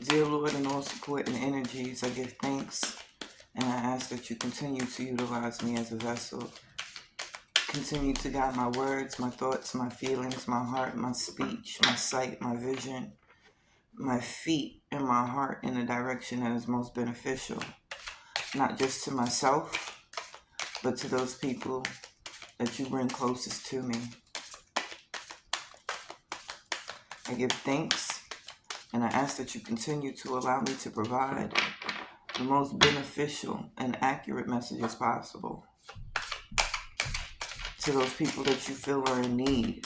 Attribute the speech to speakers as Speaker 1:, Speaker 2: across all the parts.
Speaker 1: Dear Lord, and all support and energies, I give thanks and I ask that you continue to utilize me as a vessel. Continue to guide my words, my thoughts, my feelings, my heart, my speech, my sight, my vision, my feet, and my heart in the direction that is most beneficial, not just to myself, but to those people that you bring closest to me. I give thanks and I ask that you continue to allow me to provide the most beneficial and accurate messages possible to those people that you feel are in need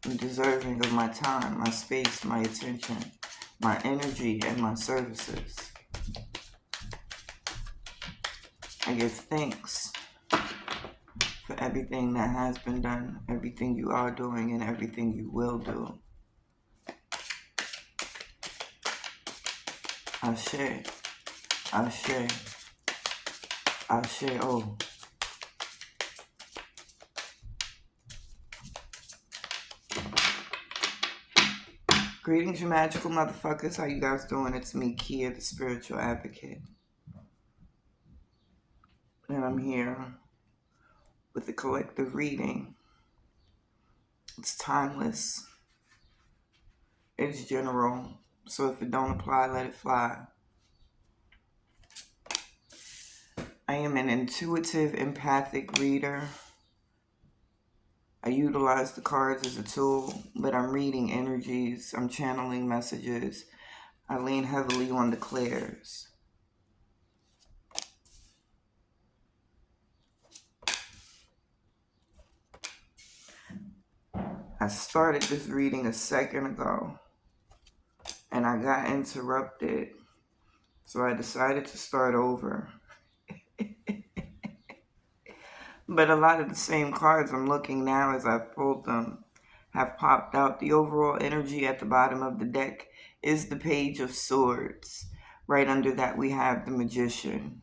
Speaker 1: and deserving of my time, my space, my attention, my energy, and my services. I give thanks for everything that has been done, everything you are doing, and everything you will do. Ashe, Ashe, Ashe, oh. Greetings, you magical motherfuckers. How you guys doing? It's me, Kia, the spiritual advocate. And I'm here with the collective reading. It's timeless. It's general. So if it don't apply, let it fly. I am an intuitive, empathic reader. I utilize the cards as a tool, but I'm reading energies, I'm channeling messages. I lean heavily on the clairs. I started this reading a second ago, and I got interrupted, so I decided to start over. But a lot of the same cards I'm looking now as I've pulled them have popped out. The overall energy at the bottom of the deck is the Page of Swords. Right under that we have the Magician.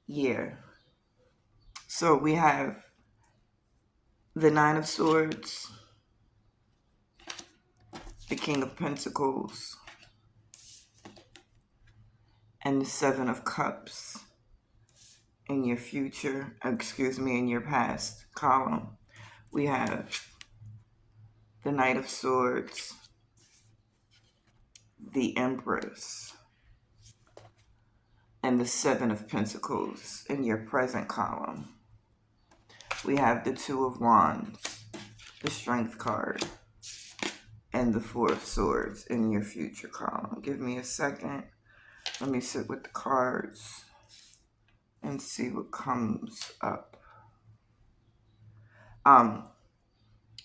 Speaker 1: Yeah. So we have the Nine of Swords, the King of Pentacles, and the Seven of Cups in your future, in your past column. We have the Knight of Swords, the Empress, and the Seven of Pentacles in your present column. We have the Two of Wands, the Strength card, and the Four of Swords in your future column. Give me a second. Let me sit with the cards and see what comes up.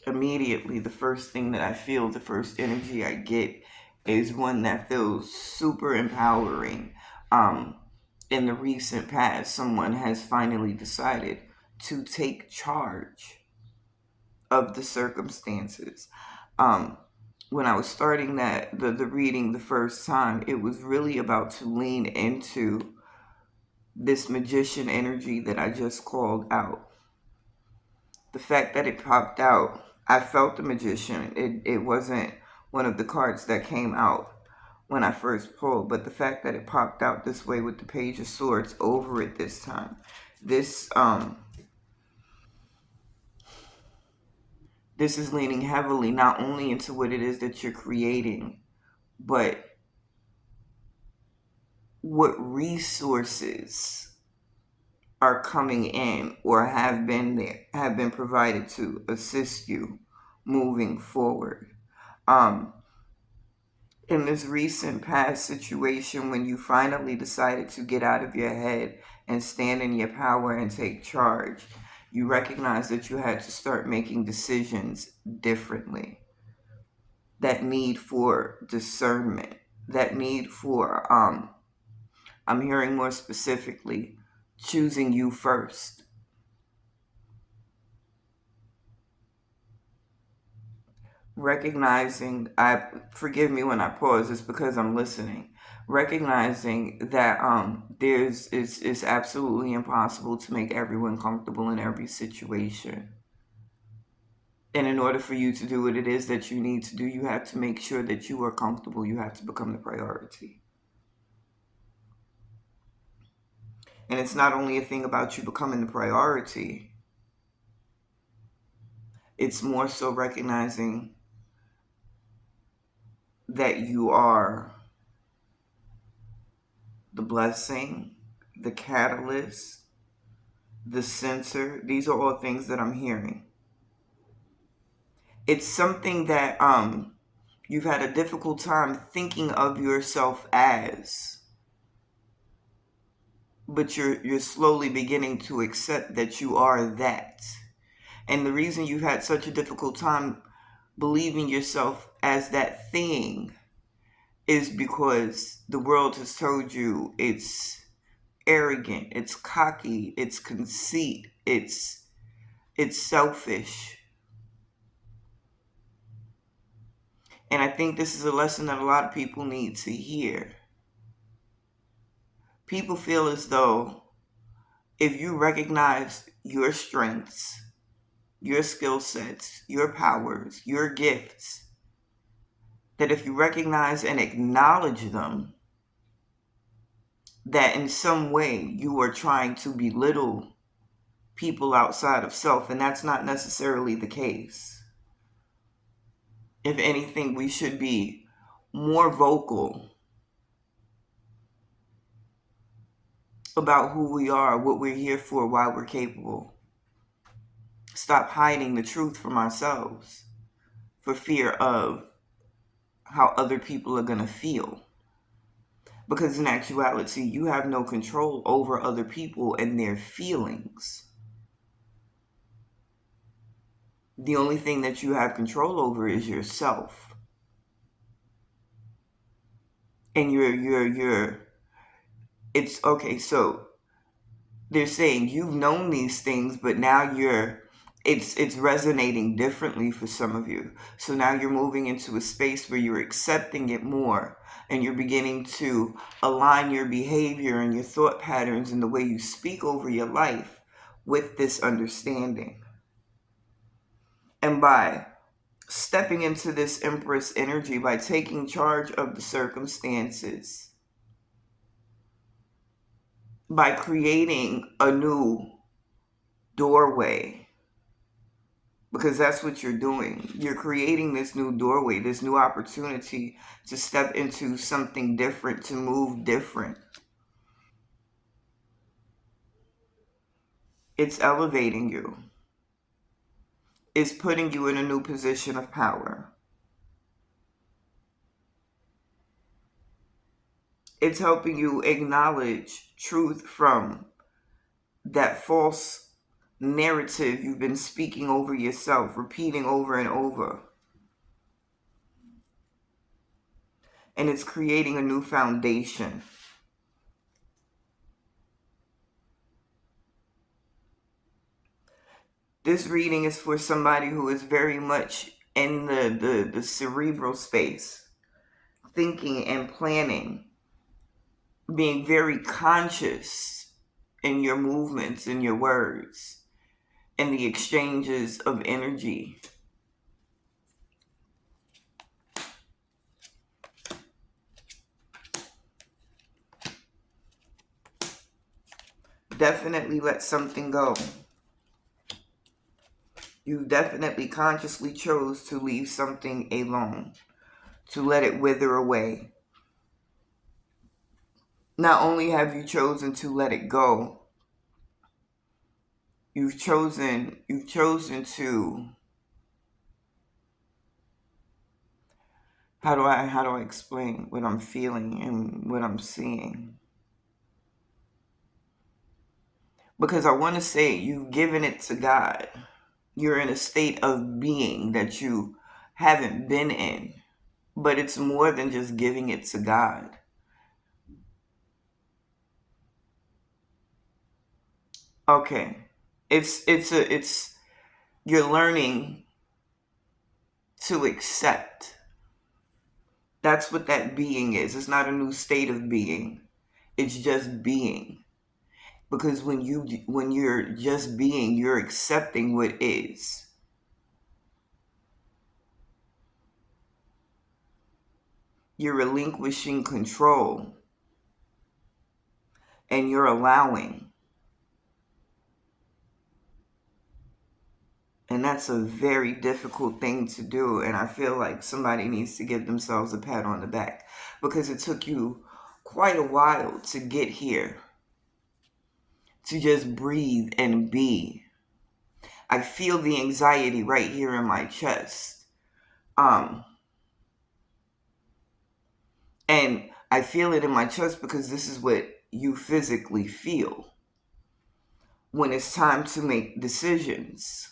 Speaker 1: Immediately, the first thing that I feel, the first energy I get is one that feels super empowering. In the recent past, someone has finally decided to take charge of the circumstances. When I was starting the reading the first time, it was really about to lean into this magician energy that I just called out. The fact that it popped out, I felt the magician. It wasn't one of the cards that came out when I first pulled, but the fact that it popped out this way with the Page of Swords over it this time, this is leaning heavily not only into what it is that you're creating, but what resources are coming in or have been provided to assist you moving forward. In this recent past situation, when you finally decided to get out of your head and stand in your power and take charge, you recognize that you had to start making decisions differently. That need for discernment, that need for, I'm hearing more specifically, choosing you first. Recognizing, forgive me when I pause, it's because I'm listening. Recognizing that it's absolutely impossible to make everyone comfortable in every situation. And in order for you to do what it is that you need to do, you have to make sure that you are comfortable. You have to become the priority. And it's not only a thing about you becoming the priority, it's more so recognizing that you are the blessing, the catalyst, the censor. These are all things that I'm hearing. It's something that you've had a difficult time thinking of yourself as, but you're slowly beginning to accept that you are that. And the reason you've had such a difficult time believing yourself as that thing is because the world has told you it's arrogant, it's cocky, it's conceit, it's selfish. And I think this is a lesson that a lot of people need to hear. People feel as though if you recognize your strengths, your skill sets, your powers, your gifts, that if you recognize and acknowledge them, that in some way you are trying to belittle people outside of self, and that's not necessarily the case. If anything, we should be more vocal about who we are, what we're here for, why we're capable. Stop hiding the truth from ourselves for fear of how other people are going to feel. Because in actuality, you have no control over other people and their feelings. The only thing that you have control over is yourself. And it's okay, so they're saying you've known these things, but now it's resonating differently for some of you. So now you're moving into a space where you're accepting it more, and you're beginning to align your behavior and your thought patterns and the way you speak over your life with this understanding. And by stepping into this Empress energy, by taking charge of the circumstances, by creating a new doorway, because that's what you're doing. You're creating this new doorway, this new opportunity to step into something different, to move different. It's elevating you. It's putting you in a new position of power. It's helping you acknowledge truth from that false narrative you've been speaking over yourself, repeating over and over. And it's creating a new foundation. This reading is for somebody who is very much in the cerebral space, thinking and planning, being very conscious in your movements, in your words, in the exchanges of energy. Definitely let something go. You definitely consciously chose to leave something alone, to let it wither away. Not only have you chosen to let it go, you've chosen to, how do I explain what I'm feeling and what I'm seeing? Because I want to say you've given it to God. You're in a state of being that you haven't been in. But it's more than just giving it to God. Okay. It's you're learning to accept. That's what that being is. It's not a new state of being. It's just being. Because when you're just being, you're accepting what is. You're relinquishing control. And you're allowing. And that's a very difficult thing to do. And I feel like somebody needs to give themselves a pat on the back, because it took you quite a while to get here, to just breathe and be. I feel the anxiety right here in my chest. And I feel it in my chest because this is what you physically feel when it's time to make decisions.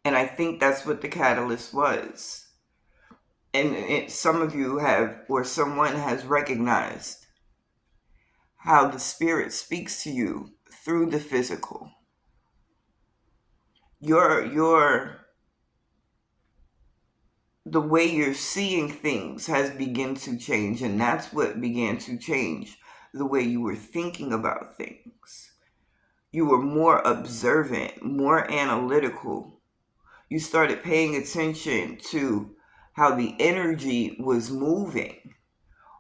Speaker 1: And I think that's what the catalyst was. And some of you have, or someone has recognized how the spirit speaks to you through the physical. The way you're seeing things has begun to change, and that's what began to change the way you were thinking about things. You were more observant, more analytical. You started paying attention to how the energy was moving,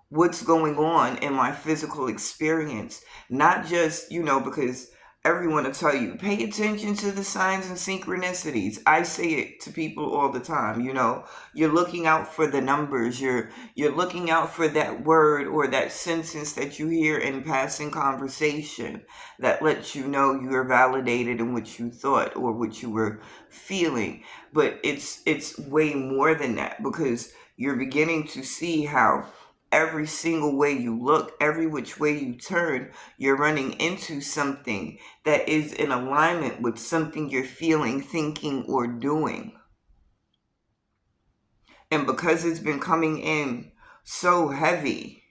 Speaker 1: what's going on in my physical experience. Not just, because everyone will tell you, pay attention to the signs and synchronicities. I say it to people all the time. You're looking out for the numbers. You're looking out for that word or that sentence that you hear in passing conversation that lets you know you're validated in what you thought or what you were feeling. But it's way more than that, because you're beginning to see how every single way you look, every which way you turn, you're running into something that is in alignment with something you're feeling, thinking, or doing. And because it's been coming in so heavy,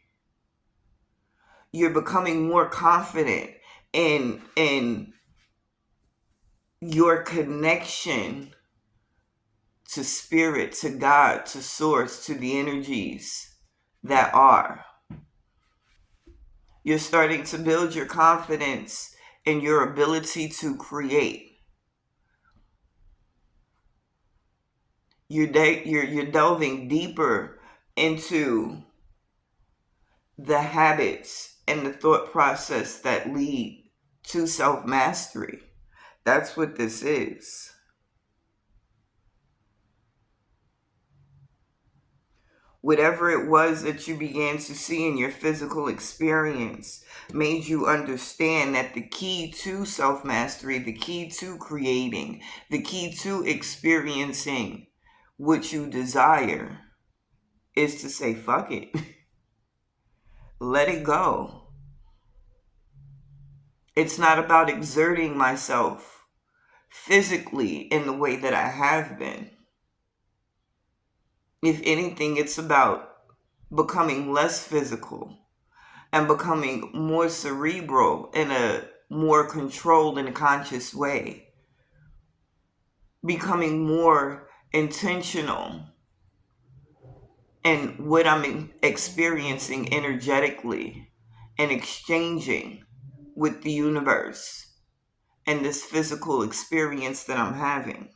Speaker 1: you're becoming more confident in your connection to spirit, to God, to source, to the energies that are. You're starting to build your confidence in your ability to create. You're delving deeper into the habits and the thought process that lead to self-mastery. That's what this is. Whatever it was that you began to see in your physical experience made you understand that the key to self-mastery, the key to creating, the key to experiencing what you desire is to say, fuck it. Let it go. It's not about exerting myself physically in the way that I have been. If anything, it's about becoming less physical and becoming more cerebral in a more controlled and conscious way. Becoming more intentional in what I'm experiencing energetically and exchanging with the universe and this physical experience that I'm having.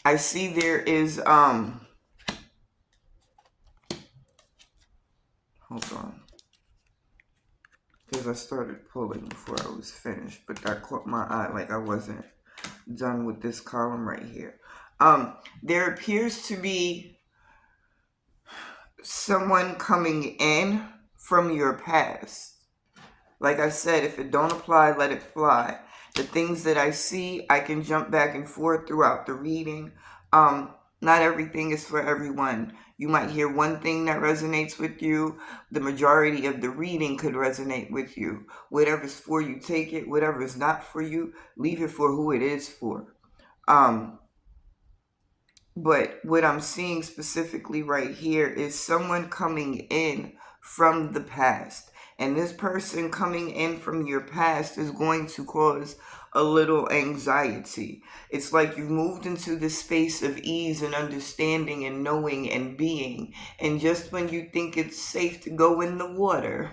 Speaker 1: I see there is, hold on, because I started pulling before I was finished, but that caught my eye like I wasn't done with this column right here. There appears to be someone coming in from your past. Like I said, if it don't apply, let it fly. The things that I see, I can jump back and forth throughout the reading. Not everything is for everyone. You might hear one thing that resonates with you. The majority of the reading could resonate with you. Whatever's for you, take it. Whatever's not for you, leave it for who it is for. But what I'm seeing specifically right here is someone coming in from the past. And this person coming in from your past is going to cause a little anxiety. It's like you've moved into this space of ease and understanding and knowing and being. And just when you think it's safe to go in the water,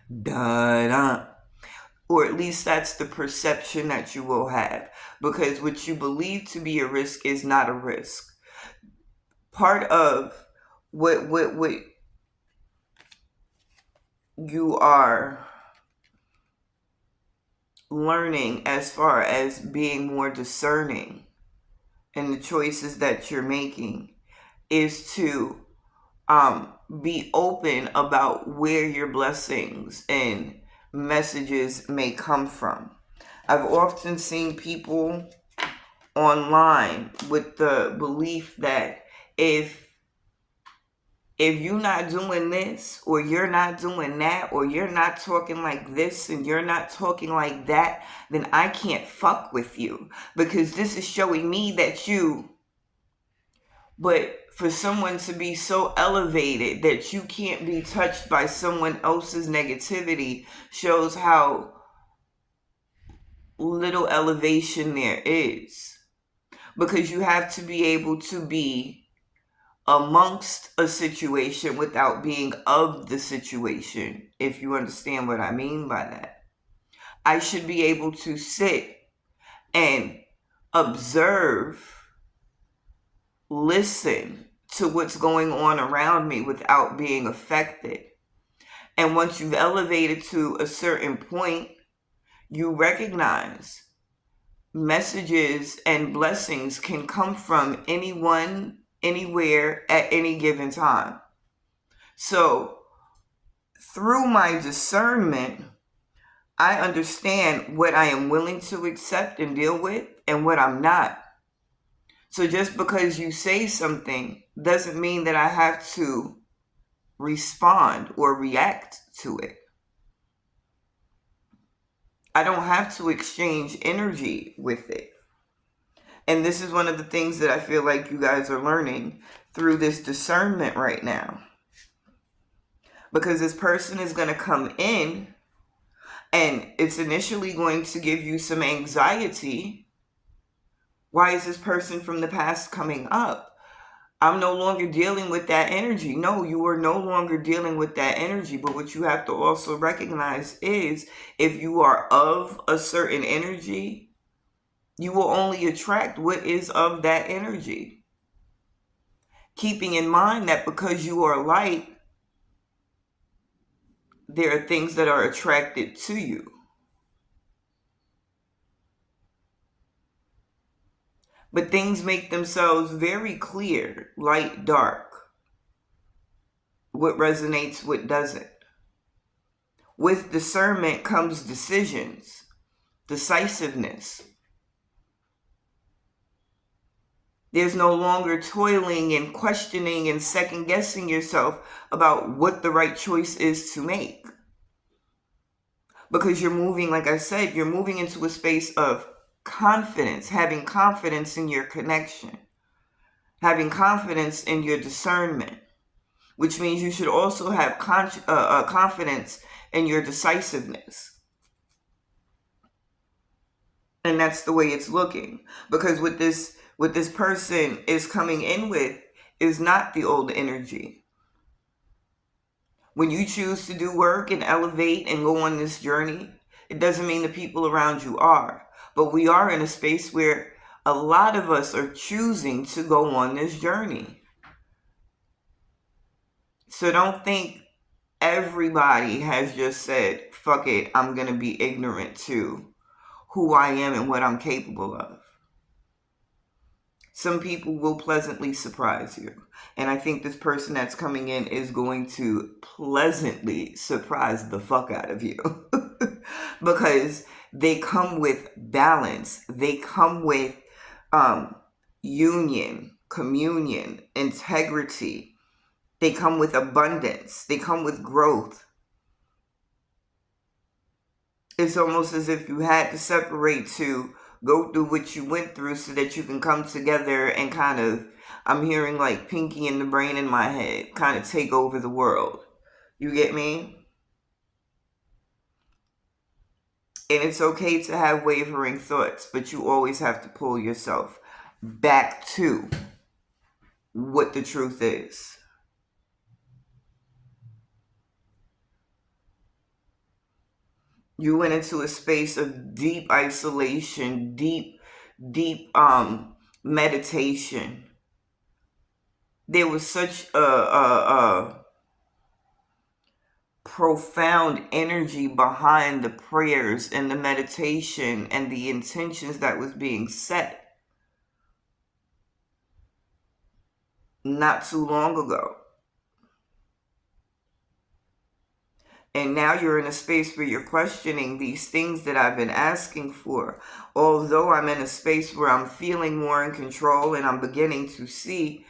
Speaker 1: Da-da. Or at least that's the perception that you will have. Because what you believe to be a risk is not a risk. Part of what you are learning as far as being more discerning in the choices that you're making is to be open about where your blessings and messages may come from. I've often seen people online with the belief that if you're not doing this or you're not doing that or you're not talking like this and you're not talking like that, then I can't fuck with you because this is showing me that you. But for someone to be so elevated that you can't be touched by someone else's negativity shows how little elevation there is. Because you have to be able to be amongst a situation without being of the situation, if you understand what I mean by that. I should be able to sit and observe, listen to what's going on around me without being affected. And once you've elevated to a certain point, you recognize messages and blessings can come from anyone, anywhere, at any given time. So through my discernment, I understand what I am willing to accept and deal with and what I'm not. So just because you say something doesn't mean that I have to respond or react to it. I don't have to exchange energy with it. And this is one of the things that I feel like you guys are learning through this discernment right now. Because this person is going to come in and it's initially going to give you some anxiety. Why is this person from the past coming up? I'm no longer dealing with that energy. No, you are no longer dealing with that energy. But what you have to also recognize is if you are of a certain energy, you will only attract what is of that energy. Keeping in mind that because you are light, there are things that are attracted to you. But things make themselves very clear, light, dark. What resonates, what doesn't. With discernment comes decisions, decisiveness. There's no longer toiling and questioning and second guessing yourself about what the right choice is to make. Because you're moving, like I said, you're moving into a space of confidence, having confidence in your connection, having confidence in your discernment, which means you should also have confidence in your decisiveness. And that's the way it's looking. Because what this person is coming in with is not the old energy. When you choose to do work and elevate and go on this journey, it doesn't mean the people around you are. But we are in a space where a lot of us are choosing to go on this journey. So don't think everybody has just said, fuck it, I'm going to be ignorant to who I am and what I'm capable of. Some people will pleasantly surprise you. And I think this person that's coming in is going to pleasantly surprise the fuck out of you. Because they come with balance. They come with union, communion, integrity. They come with abundance. They come with growth. It's almost as if you had to separate to go through what you went through so that you can come together and kind of, I'm hearing like Pinky and the Brain in my head, kind of take over the world. You get me? And it's okay to have wavering thoughts, but you always have to pull yourself back to what the truth is. You went into a space of deep isolation, deep meditation. There was such a profound energy behind the prayers and the meditation and the intentions that was being set not too long ago. And now you're in a space where you're questioning these things that I've been asking for. Although I'm in a space where I'm feeling more in control and I'm beginning to see,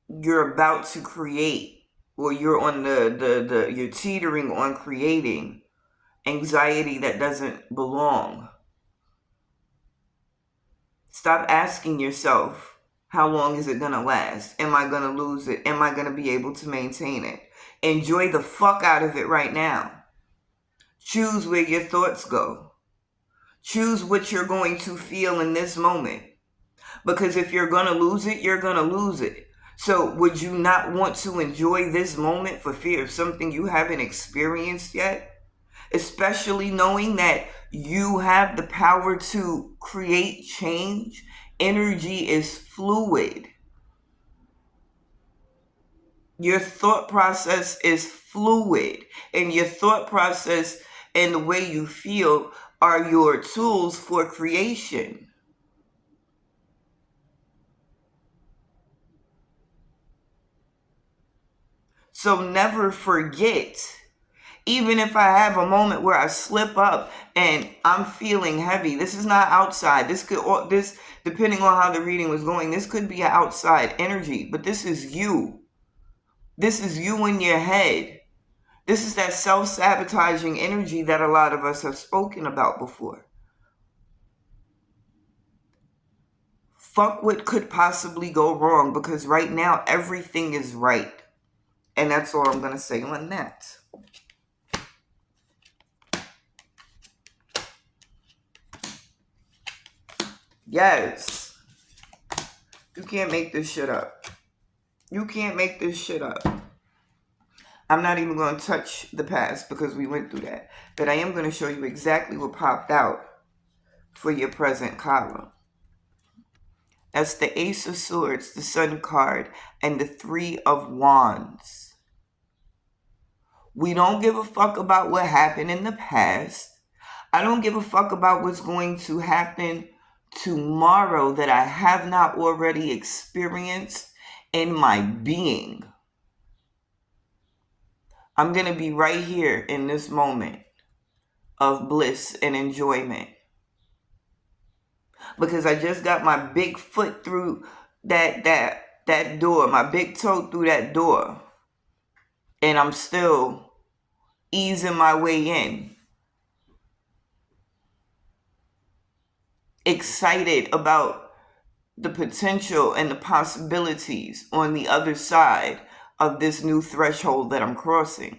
Speaker 1: you're about to create, or you're on you're teetering on creating anxiety that doesn't belong. Stop asking yourself, how long is it going to last? Am I going to lose it? Am I going to be able to maintain it? Enjoy the fuck out of it right now. Choose where your thoughts go. Choose what you're going to feel in this moment. Because if you're going to lose it, you're going to lose it. So would you not want to enjoy this moment for fear of something you haven't experienced yet? Especially knowing that you have the power to create change. Energy is fluid. Your thought process is fluid, and your thought process and the way you feel are your tools for creation. So never forget, even if I have a moment where I slip up and I'm feeling heavy, this is not outside. This depending on how the reading was going, this could be an outside energy, but this is you. This is you in your head. This is that self-sabotaging energy that a lot of us have spoken about before. Fuck what could possibly go wrong, because right now everything is right. And that's all I'm going to say on that. Yes. You can't make this shit up. You can't make this shit up. I'm not even going to touch the past because we went through that. But I am going to show you exactly what popped out for your present column. That's the Ace of Swords, the Sun card, and the Three of Wands. We don't give a fuck about what happened in the past. I don't give a fuck about what's going to happen tomorrow that I have not already experienced in my being. I'm going to be right here in this moment of bliss and enjoyment. Because I just got my big foot through that door, my big toe through that door. And I'm still easing my way in. Excited about the potential and the possibilities on the other side of this new threshold that I'm crossing.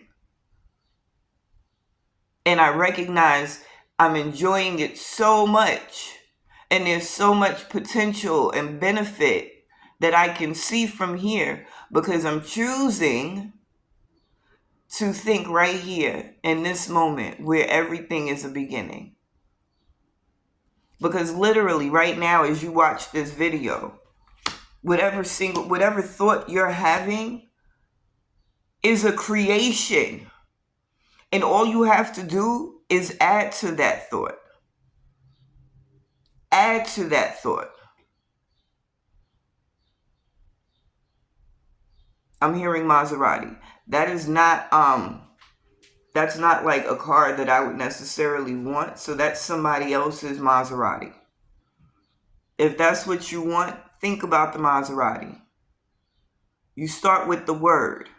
Speaker 1: And I recognize I'm enjoying it so much, and there's so much potential and benefit that I can see from here, because I'm choosing to think right here in this moment where everything is a beginning. Because literally right now, as you watch this video, whatever thought you're having is a creation. And all you have to do is add to that thought. Add to that thought. I'm hearing Maserati. That is not that's not like a car that I would necessarily want. So that's somebody else's Maserati. If that's what you want, think about the Maserati. You start with the word.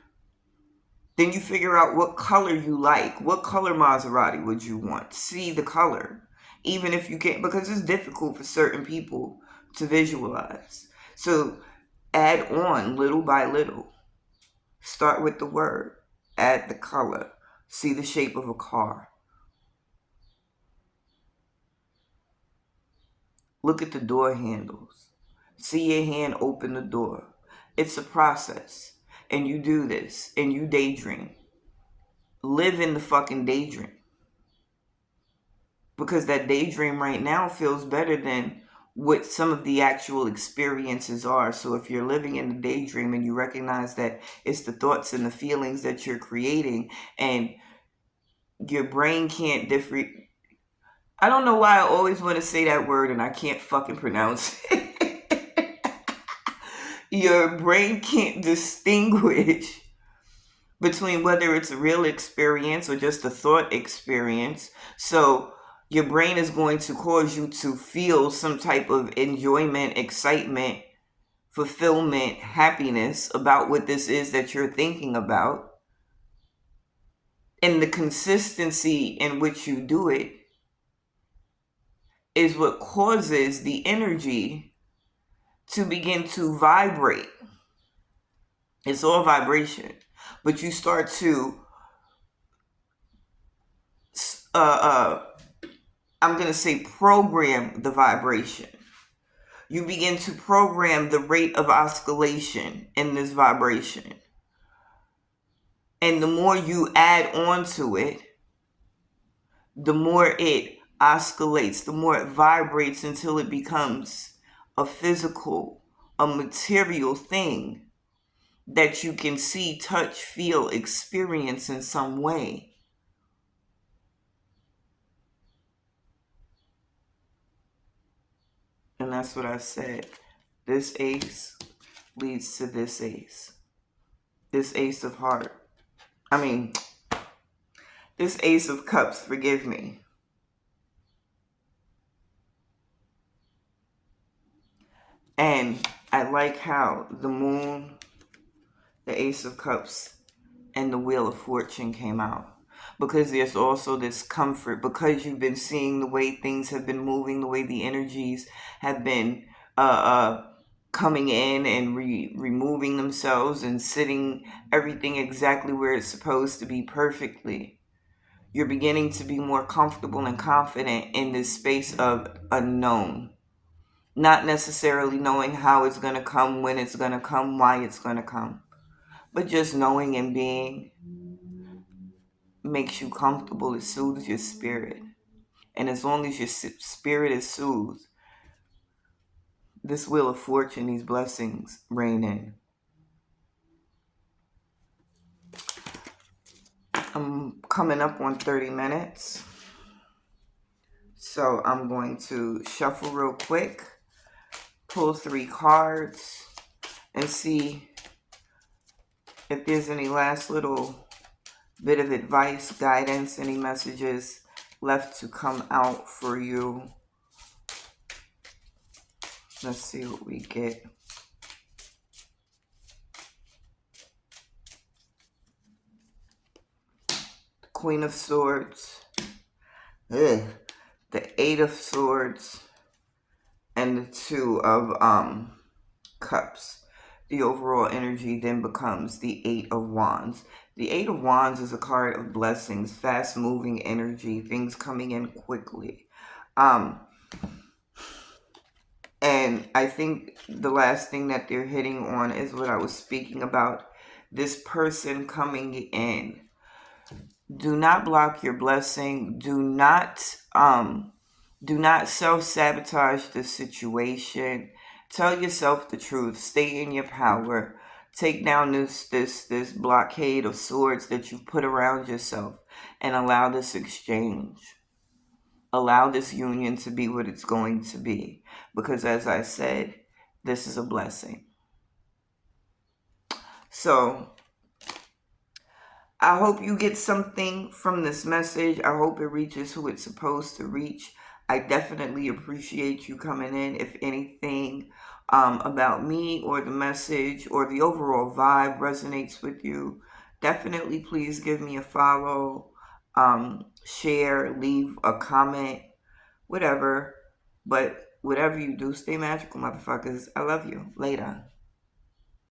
Speaker 1: Then you figure out what color you like. What color Maserati would you want? See the color. Even if you can't, because it's difficult for certain people to visualize. So add on little by little. Start with the word. Add the color. See the shape of a car. Look at the door handles. See your hand open the door. It's a process. And you do this. And you daydream. Live in the fucking daydream. because that daydream right now feels better than what some of the actual experiences are. So if you're living in the daydream and you recognize that it's the thoughts and the feelings that you're creating, and your brain can't differ. I don't know why I always want to say that word and I can't fucking pronounce it. Your brain can't distinguish between whether it's a real experience or just a thought experience. So your brain is going to cause you to feel some type of enjoyment, excitement, fulfillment, happiness about what this is that you're thinking about. And the consistency in which you do it is what causes the energy to begin to vibrate. It's all vibration. But you start to I'm going to say program the vibration. You begin to program the rate of oscillation in this vibration. And the more you add on to it, the more it oscillates, the more it vibrates until it becomes a physical, a material thing that you can see, touch, feel, experience in some way. And that's what I said. This ace leads to this ace. This ace of heart. This ace of cups, forgive me. And I like how the moon, the ace of cups, and the wheel of fortune came out. Because there's also this comfort, because you've been seeing the way things have been moving, the way the energies have been coming in and removing themselves and sitting everything exactly where it's supposed to be perfectly. You're beginning to be more comfortable and confident in this space of unknown. Not necessarily knowing how it's going to come, when it's going to come, why it's going to come. But just knowing and being makes you comfortable. It soothes your spirit. And as long as your spirit is soothed, this wheel of fortune, these blessings rain in. I'm coming up on 30 minutes. So I'm going to shuffle real quick, pull 3 cards, and see if there's any last little bit of advice, guidance, any messages left to come out for you. Let's see what we get. The Queen of Swords. The 8 of Swords. And the 2 of Cups. The overall energy then becomes the 8 of Wands. The 8 of Wands is a card of blessings, fast-moving energy, things coming in quickly. And I think the last thing that they're hitting on is what I was speaking about. This person coming in. Do not block your blessing. Do not self-sabotage the situation. Tell yourself the truth. Stay in your power. Take down this blockade of swords that you've put around yourself and allow this exchange. Allow this union to be what it's going to be. Because as I said, this is a blessing. So I hope you get something from this message. I hope it reaches who it's supposed to reach. I definitely appreciate you coming in. If anything about me or the message or the overall vibe resonates with you, definitely please give me a follow, share, leave a comment, whatever. But whatever you do, stay magical, motherfuckers. I love you. Later.